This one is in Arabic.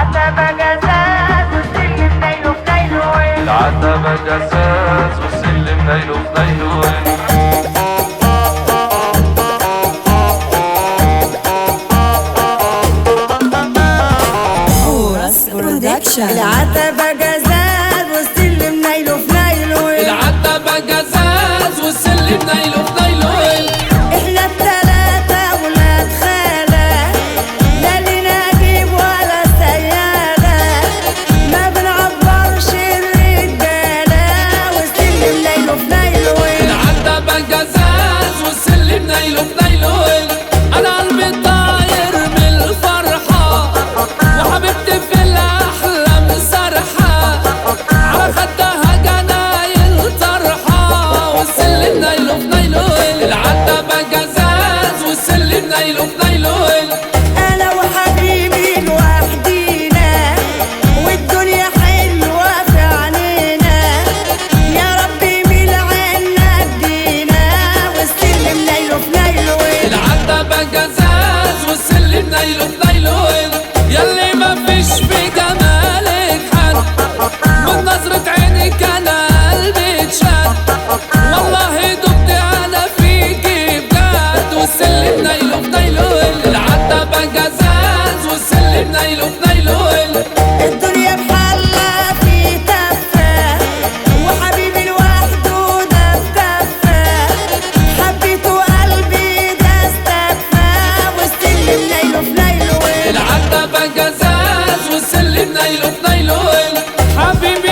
العتبة جزاز والسلم نايله في نايله. العتبة جزاز والسلم نايله في نايله. العتبة جزاز والسلم نايله في نايله. احنا التلاتة ولاد خالة، لا لينا جيب ولا سيالة، ما بنعبرش الرجالة والسلم نايله في نايله. العتبة جزاز والسلم نايله في نايله. انا قلبي طاير من الفرحة وحبيبتي في الاحلام سرحة، على خدها جناين طرحة والسلم نايله في نايله. العتبة جزاز والسلم نايله في نايله. انا وحبيبي لوحدينا والدنيا حلوة في عينينا، يا ربي من عنا ادينا والسلم نايله في نايله. العتبة جزاز والسلم نايله في نايله. ياللي مفيش في جمالك حد، من نظرة عينك انا قلبي اتشد، والله دبت انا فيكي بجد والسلم نايله في نايله. العتبة جزاز والسلم نايله في نايله. الدنيا بحالها في تفة وحبيبي لوحده ده في كفة، حبيته قلبي ده استكفى والسلم نايله في نايله. العتبة جزاز والسلم نايله في نايله. حبيبي